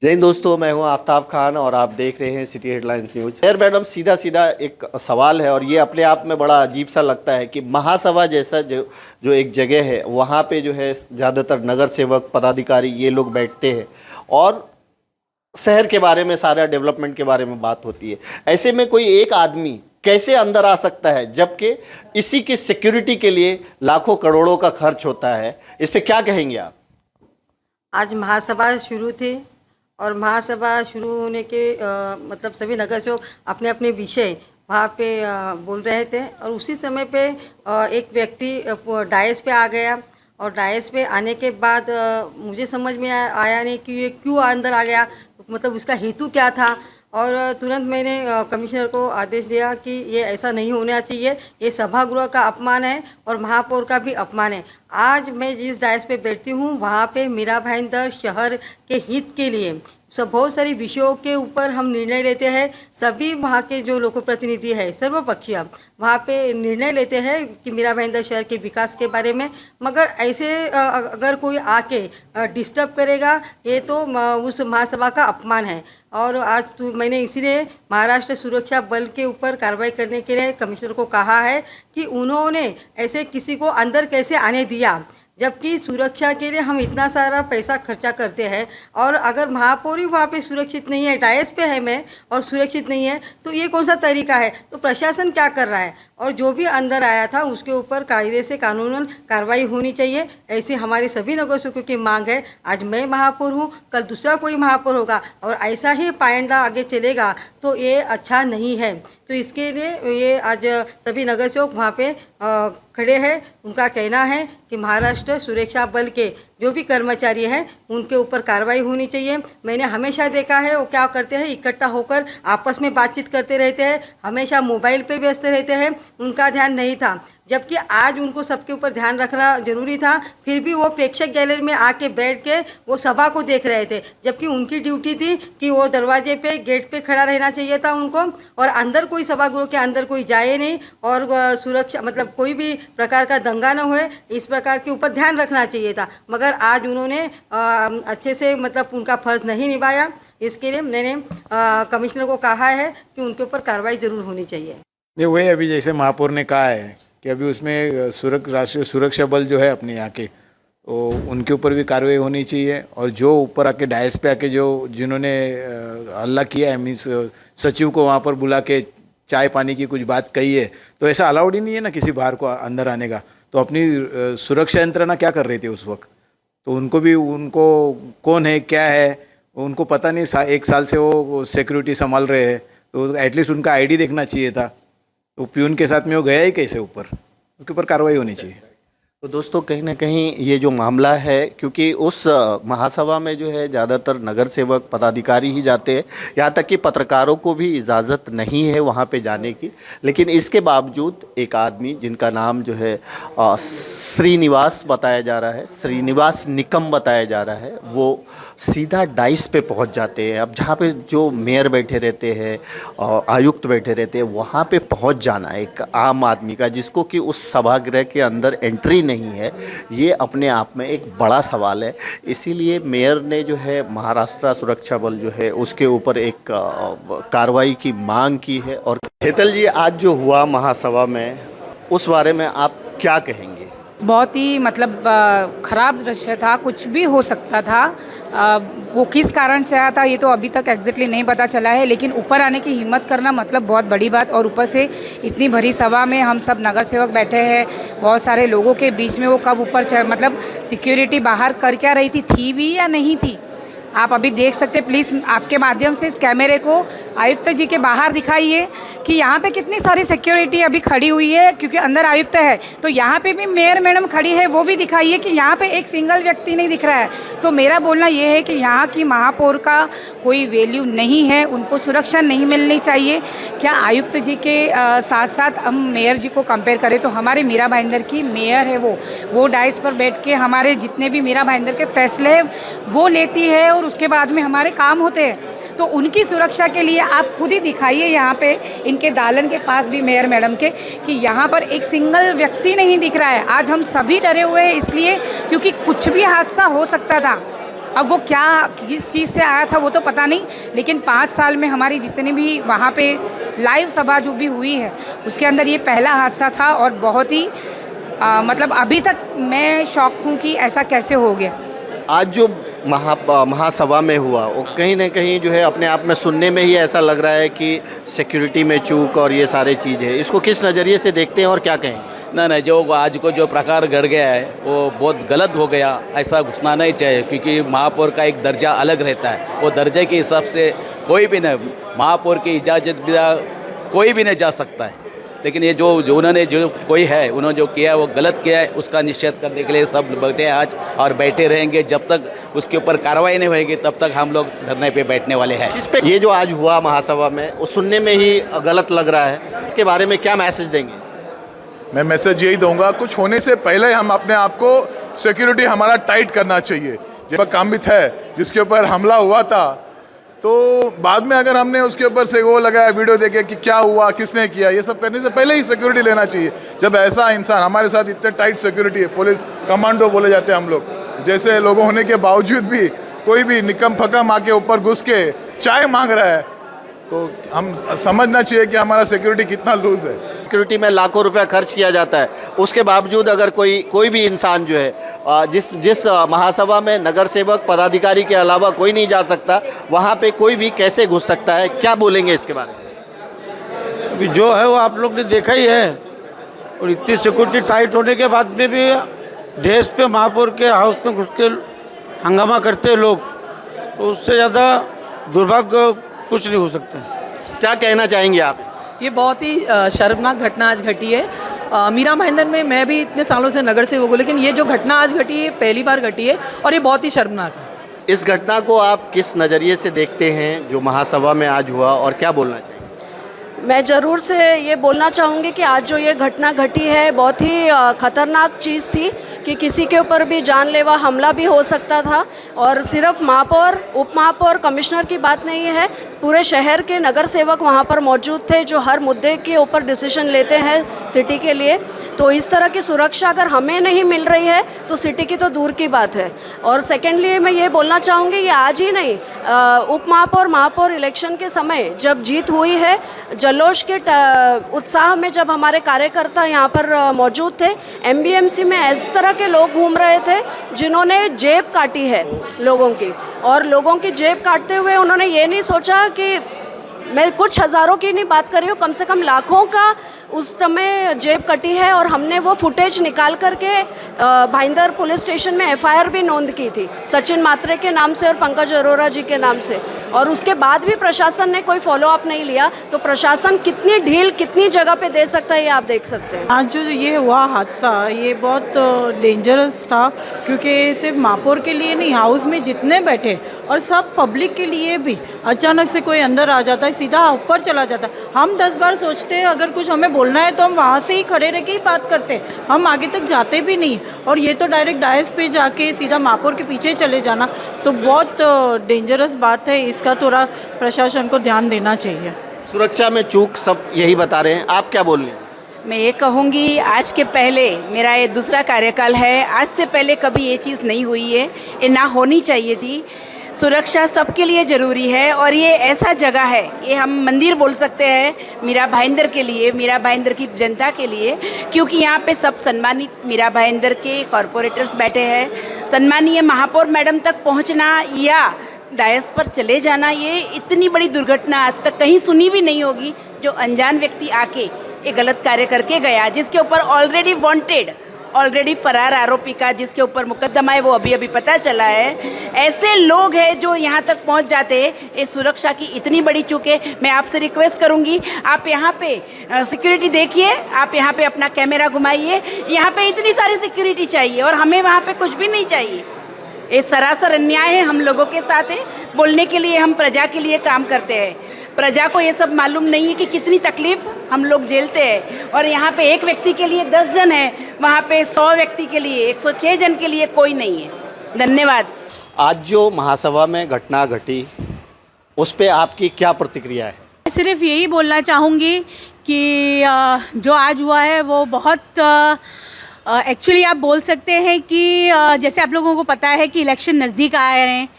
जय हिंद दोस्तों, मैं हूं आफ्ताब खान और आप देख रहे हैं सिटी हेडलाइंस न्यूज। खैर मैडम, सीधा सीधा एक सवाल है और ये अपने आप में बड़ा अजीब सा लगता है कि महासभा जैसा जो जो एक जगह है, वहाँ पे जो है ज़्यादातर नगर सेवक, पदाधिकारी ये लोग बैठते हैं और शहर के बारे में, सारा डेवलपमेंट के बारे में बात होती है। ऐसे में कोई एक आदमी कैसे अंदर आ सकता है जबकि इसी की सिक्योरिटी के लिए लाखों करोड़ों का खर्च होता है? इस पर क्या कहेंगे आप? आज महासभा शुरू थी और महासभा शुरू होने के मतलब सभी नगर सेवक अपने अपने विषय वहाँ पे बोल रहे थे और उसी समय पे एक व्यक्ति डायस पे आ गया और डायस पे आने के बाद मुझे समझ में आया नहीं कि ये क्यों अंदर आ गया, मतलब उसका हेतु क्या था। और तुरंत मैंने कमिश्नर को आदेश दिया कि ये ऐसा नहीं होना चाहिए, ये सभागृह का अपमान है और महापौर का भी अपमान है। आज मैं जिस डायस पे बैठती हूँ वहाँ पे मीरा भाईंदर शहर के हित के लिए सब बहुत सारी विषयों के ऊपर हम निर्णय लेते हैं। सभी वहाँ के जो लोक प्रतिनिधि है सर्वपक्षीय वहाँ पे निर्णय लेते हैं कि मीरा भाईंदर शहर के विकास के बारे में। मगर ऐसे अगर कोई आके डिस्टर्ब करेगा ये तो उस महासभा का अपमान है। और आज मैंने इसीलिए महाराष्ट्र सुरक्षा बल के ऊपर कार्रवाई करने के लिए कमिश्नर को कहा है कि उन्होंने ऐसे किसी को अंदर कैसे आने दिया, जबकि सुरक्षा के लिए हम इतना सारा पैसा खर्चा करते हैं। और अगर महापौर ही वहाँ पे सुरक्षित नहीं है, डायस पे है मैं और सुरक्षित नहीं है, तो ये कौन सा तरीका है? तो प्रशासन क्या कर रहा है? और जो भी अंदर आया था उसके ऊपर कायदे से कानूनन कार्रवाई होनी चाहिए, ऐसी हमारी सभी नगर सेवकों की मांग है। आज मैं महापौर हूँ, कल दूसरा कोई महापौर होगा और ऐसा ही पायंडा आगे चलेगा तो ये अच्छा नहीं है। तो इसके लिए ये आज सभी नगर सेवक वहाँ पे खड़े हैं। उनका कहना है कि महाराष्ट्र सुरक्षा बल के जो भी कर्मचारी हैं उनके ऊपर कार्रवाई होनी चाहिए। मैंने हमेशा देखा है वो क्या करते हैं, इकट्ठा होकर आपस में बातचीत करते रहते हैं, हमेशा मोबाइल पे व्यस्त रहते हैं, उनका ध्यान नहीं था। जबकि आज उनको सबके ऊपर ध्यान रखना जरूरी था, फिर भी वो प्रेक्षक गैलरी में आके बैठ के वो सभा को देख रहे थे, जबकि उनकी ड्यूटी थी कि वो दरवाजे पे, गेट पे खड़ा रहना चाहिए था उनको। और अंदर कोई सभागृह के अंदर कोई जाए नहीं और सुरक्षा मतलब कोई भी प्रकार का दंगा न होए, इस प्रकार के ऊपर ध्यान रखना चाहिए था। मगर आज उन्होंने अच्छे से मतलब उनका फर्ज नहीं निभाया। इसके लिए मैंने कमिश्नर को कहा है कि उनके ऊपर कार्रवाई जरूर होनी चाहिए। ये वही अभी जैसे महापौर ने कहा है कि अभी उसमें राष्ट्रीय सुरक्षा बल जो है अपने यहाँ के, तो उनके ऊपर भी कार्रवाई होनी चाहिए। और जो ऊपर आके डायस पे आके जिन्होंने हल्ला किया है, मीन्स सचिव को वहाँ पर बुला के चाय पानी की कुछ बात कही है, तो ऐसा अलाउड ही नहीं है ना किसी बाहर को अंदर आने का। तो अपनी सुरक्षा यंत्रणा क्या कर रही थी उस वक्त? तो उनको कौन है क्या है उनको पता नहीं। एक साल से वो सिक्योरिटी संभाल रहे हैं, तो एटलीस्ट उनका आईडी देखना चाहिए था। तो प्यून के साथ में वो गया ही कैसे ऊपर? उसके ऊपर कार्रवाई होनी चाहिए। तो दोस्तों, कहीं ना कहीं ये जो मामला है, क्योंकि उस महासभा में जो है ज़्यादातर नगर सेवक, पदाधिकारी ही जाते हैं, यहाँ तक कि पत्रकारों को भी इजाज़त नहीं है वहाँ पे जाने की। लेकिन इसके बावजूद एक आदमी जिनका नाम जो है श्रीनिवास बताया जा रहा है, श्रीनिवास निकम बताया जा रहा है, वो सीधा डाइस पे पहुँच जाते हैं। अब जहाँ पे जो मेयर बैठे रहते हैं, आयुक्त बैठे रहते हैं, वहाँ पे पहुँच जाना एक आम आदमी का, जिसको कि उस सभागृह के अंदर एंट्री नहीं है, ये अपने आप में एक बड़ा सवाल है। इसीलिए मेयर ने जो है महाराष्ट्र सुरक्षा बल जो है उसके ऊपर एक कार्रवाई की मांग की है। और हेतल जी, आज जो हुआ महासभा में, उस बारे में आप क्या कहेंगे? बहुत ही मतलब ख़राब दृश्य था, कुछ भी हो सकता था। वो किस कारण से आया था ये तो अभी तक एग्जैक्टली नहीं पता चला है, लेकिन ऊपर आने की हिम्मत करना मतलब बहुत बड़ी बात। और ऊपर से इतनी भरी सभा में हम सब नगर सेवक बैठे हैं, बहुत सारे लोगों के बीच में वो कब ऊपर मतलब सिक्योरिटी बाहर कर क्या रही थी भी या नहीं थी? आप अभी देख सकते, प्लीज़ आपके माध्यम से इस कैमरे को आयुक्त जी के बाहर दिखाइए कि यहाँ पे कितनी सारी सिक्योरिटी अभी खड़ी हुई है, क्योंकि अंदर आयुक्त है। तो यहाँ पे भी मेयर मैडम खड़ी है, वो भी दिखाइए कि यहाँ पे एक सिंगल व्यक्ति नहीं दिख रहा है। तो मेरा बोलना ये है कि यहाँ की महापौर का कोई वैल्यू नहीं है, उनको सुरक्षा नहीं मिलनी चाहिए। क्या आयुक्त जी के साथ साथ हम मेयर जी को कंपेयर करें तो हमारे मीरा भाईंदर की मेयर है, वो डाइस पर बैठ के हमारे जितने भी मीरा भाईंदर के फैसले हैं वो लेती है और उसके बाद में हमारे काम होते हैं। तो उनकी सुरक्षा के लिए आप खुद ही दिखाइए यहाँ पे इनके दालन के पास भी मेयर मैडम के कि यहाँ पर एक सिंगल व्यक्ति नहीं दिख रहा है। आज हम सभी डरे हुए हैं इसलिए क्योंकि कुछ भी हादसा हो सकता था। अब वो क्या किस चीज़ से आया था वो तो पता नहीं, लेकिन 5 साल में हमारी जितनी भी वहाँ पे लाइव सभा जो भी हुई है उसके अंदर ये पहला हादसा था और बहुत ही मतलब अभी तक मैं शॉक हूँ कि ऐसा कैसे हो गया। आज जो महासभा में हुआ वो कहीं ना कहीं जो है अपने आप में सुनने में ही ऐसा लग रहा है कि सिक्योरिटी में चूक और ये सारे चीज़ है, इसको किस नज़रिए से देखते हैं और क्या कहें? ना जो आज को जो प्रकार घट गया है वो बहुत गलत हो गया, ऐसा घुसना नहीं चाहिए, क्योंकि महापौर का एक दर्जा अलग रहता है। वो दर्जे के हिसाब से कोई भी नहीं, महापौर की इजाज़त बिना कोई भी नहीं जा सकता है। लेकिन ये जो उन्होंने जो कोई है उन्होंने जो किया है वो गलत किया है, उसका निषेध करने के लिए सब बैठे आज और बैठे रहेंगे। जब तक उसके ऊपर कार्रवाई नहीं होगी तब तक हम लोग धरने पे बैठने वाले हैं। इस पे ये जो आज हुआ महासभा में वो सुनने में ही गलत लग रहा है, इसके बारे में क्या मैसेज देंगे? मैं मैसेज यही दूंगा, कुछ होने से पहले हम अपने आप को सिक्योरिटी हमारा टाइट करना चाहिए। जब कामित है जिसके ऊपर हमला हुआ था, तो बाद में अगर हमने उसके ऊपर से वो लगाया वीडियो देखे कि क्या हुआ, किसने किया, ये सब करने से पहले ही सिक्योरिटी लेना चाहिए। जब ऐसा इंसान हमारे साथ इतने टाइट सिक्योरिटी है, पुलिस कमांडो बोले जाते हैं हम लोग, जैसे लोगों होने के बावजूद भी कोई भी निकम फकम आके ऊपर घुस के चाय मांग रहा है, तो हम समझना चाहिए कि हमारा सिक्योरिटी कितना लूज है। सिक्योरिटी में लाखों रुपया खर्च किया जाता है, उसके बावजूद अगर कोई भी इंसान जो है जिस महासभा में नगर सेवक पदाधिकारी के अलावा कोई नहीं जा सकता, वहाँ पे कोई भी कैसे घुस सकता है? क्या बोलेंगे इसके बारे में? अभी जो है वो आप लोग ने देखा ही है, और इतनी सिक्योरिटी टाइट होने के बाद में भी देश पे महापौर के हाउस में घुस के हंगामा करते हैं लोग, तो उससे ज़्यादा दुर्भाग्य कुछ नहीं हो सकता। क्या कहना चाहेंगे आप? ये बहुत ही शर्मनाक घटना आज घटी है। मीरा भाईंदर में मैं भी इतने सालों से नगर सेवक हूँ, लेकिन ये जो घटना आज घटी है पहली बार घटी है और ये बहुत ही शर्मनाक है। इस घटना को आप किस नज़रिए से देखते हैं जो महासभा में आज हुआ, और क्या बोलना चाहिए? मैं ज़रूर से ये बोलना चाहूँगी कि आज जो ये घटना घटी है बहुत ही ख़तरनाक चीज़ थी कि किसी के ऊपर भी जानलेवा हमला भी हो सकता था। और सिर्फ महापौर, उप महापौर, कमिश्नर की बात नहीं है, पूरे शहर के नगर सेवक वहाँ पर मौजूद थे जो हर मुद्दे के ऊपर डिसीजन लेते हैं सिटी के लिए। तो इस तरह की सुरक्षा अगर हमें नहीं मिल रही है तो सिटी की तो दूर की बात है। और सेकेंडली मैं ये बोलना चाहूँगी कि आज ही नहीं, उप महापौर महापौर इलेक्शन के समय जब जीत हुई है, जल्लोश के उत्साह में जब हमारे कार्यकर्ता यहाँ पर मौजूद थे, एमबीएमसी में इस तरह के लोग घूम रहे थे जिन्होंने जेब काटी है लोगों की, और लोगों की जेब काटते हुए उन्होंने ये नहीं सोचा कि मैं कुछ हज़ारों की नहीं बात कर रही हूँ, कम से कम लाखों का उस समय जेब कटी है। और हमने वो फुटेज निकाल करके भाईंदर पुलिस स्टेशन में एफआईआर भी नोंद की थी सचिन मात्रे के नाम से और पंकज अरोरा जी के नाम से, और उसके बाद भी प्रशासन ने कोई फॉलोअप नहीं लिया। तो प्रशासन कितनी ढील कितनी जगह पे दे सकता है ये आप देख सकते हैं। आज जो ये हुआ हादसा ये बहुत डेंजरस था, क्योंकि सिर्फ महापौर के लिए नहीं, हाउस में जितने बैठे और सब पब्लिक के लिए भी अचानक से कोई अंदर आ जाता है, सीधा ऊपर चला जाता है। हम 10 बार सोचते हैं अगर कुछ हमें बोलना है तो हम वहाँ से ही खड़े रह के ही बात करते हैं, हम आगे तक जाते भी नहीं। और ये तो डायरेक्ट डायस पे जाके सीधा महापौर के पीछे चले जाना तो बहुत डेंजरस बात है। इसका थोड़ा प्रशासन को ध्यान देना चाहिए। सुरक्षा में चूक सब यही बता रहे हैं, आप क्या बोल रहे हैं? मैं ये कहूँगी आज के पहले, मेरा ये दूसरा कार्यकाल है, आज से पहले कभी ये चीज़ नहीं हुई है, ये ना होनी चाहिए थी। सुरक्षा सबके लिए ज़रूरी है और ये ऐसा जगह है, ये हम मंदिर बोल सकते हैं मीरा भाईंदर के लिए, मीरा भाईंदर की जनता के लिए, क्योंकि यहाँ पे सब सम्मानित मीरा भाईंदर के कॉरपोरेटर्स बैठे हैं। सम्मानीय महापौर मैडम तक पहुँचना या डायस पर चले जाना, ये इतनी बड़ी दुर्घटना आज तक कहीं सुनी भी नहीं होगी। जो अनजान व्यक्ति आके ये गलत कार्य करके गया, जिसके ऊपर ऑलरेडी वांटेड, ऑलरेडी फरार आरोपी का जिसके ऊपर मुकदमा है वो अभी अभी पता चला है, ऐसे लोग हैं जो यहाँ तक पहुँच जाते हैं। ये सुरक्षा की इतनी बड़ी चूक है। मैं आपसे रिक्वेस्ट करूँगी, आप यहाँ पे सिक्योरिटी देखिए, आप यहाँ पे अपना कैमरा घुमाइए, यहाँ पे इतनी सारी सिक्योरिटी चाहिए और हमें वहाँ पे कुछ भी नहीं चाहिए। ये सरासर अन्याय है हम लोगों के साथ है। बोलने के लिए हम प्रजा के लिए काम करते हैं, प्रजा को ये सब मालूम नहीं है कि कितनी तकलीफ हम लोग झेलते हैं। और यहाँ पे एक व्यक्ति के लिए 10 जन है, वहाँ पे 100 व्यक्ति के लिए 106 जन के लिए कोई नहीं है। धन्यवाद। आज जो महासभा में घटना घटी उस पे आपकी क्या प्रतिक्रिया है? सिर्फ यही बोलना चाहूँगी कि जो आज हुआ है वो बहुत एक्चुअली आप बोल सकते हैं कि जैसे आप लोगों को पता है कि इलेक्शन नज़दीक आ रहे हैं,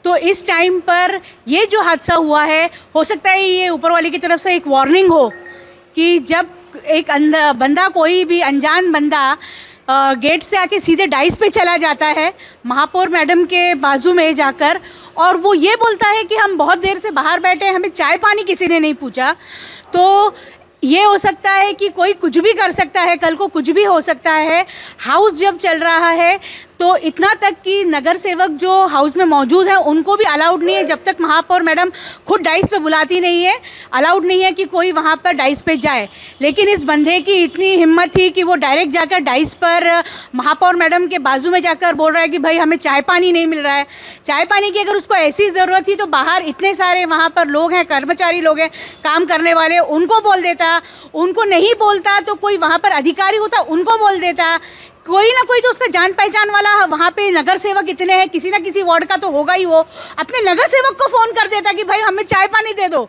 तो इस टाइम पर ये जो हादसा हुआ है, हो सकता है ये ऊपर वाले की तरफ से एक वार्निंग हो कि जब एक बंदा, कोई भी अनजान बंदा गेट से आके सीधे डाइस पे चला जाता है महापौर मैडम के बाजू में जाकर, और वो ये बोलता है कि हम बहुत देर से बाहर बैठे हैं, हमें चाय पानी किसी ने नहीं पूछा, तो ये हो सकता है कि कोई कुछ भी कर सकता है, कल को कुछ भी हो सकता है। हाउस जब चल रहा है तो इतना तक कि नगर सेवक जो हाउस में मौजूद हैं उनको भी अलाउड नहीं है, जब तक महापौर मैडम खुद डाइस पे बुलाती नहीं है, अलाउड नहीं है कि कोई वहाँ पर डाइस पे जाए। लेकिन इस बंदे की इतनी हिम्मत थी कि वो डायरेक्ट जाकर डाइस पर महापौर मैडम के बाजू में जाकर बोल रहा है कि भाई हमें चाय पानी नहीं मिल रहा है। चाय पानी की अगर उसको ऐसी ज़रूरत थी तो बाहर इतने सारे वहाँ पर लोग हैं, कर्मचारी लोग हैं, काम करने वाले, उनको बोल देता। उनको नहीं बोलता तो कोई वहाँ पर अधिकारी होता, उनको बोल देता। कोई ना कोई तो उसका जान पहचान वाला वहाँ पे नगर सेवक इतने हैं, किसी ना किसी वार्ड का तो होगा ही, वो अपने नगर सेवक को फ़ोन कर देता कि भाई हमें चाय पानी दे दो,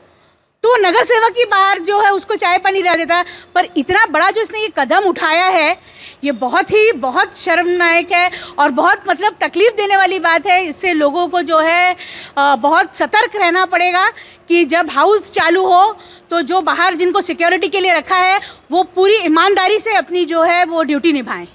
तो नगर सेवक ही बाहर जो है उसको चाय पानी ला देता। पर इतना बड़ा जो इसने ये कदम उठाया है, ये बहुत शर्मनाक है और बहुत मतलब तकलीफ़ देने वाली बात है। इससे लोगों को जो है बहुत सतर्क रहना पड़ेगा कि जब हाउस चालू हो तो जो बाहर जिनको सिक्योरिटी के लिए रखा है वो पूरी ईमानदारी से अपनी जो है वो ड्यूटी निभाएं।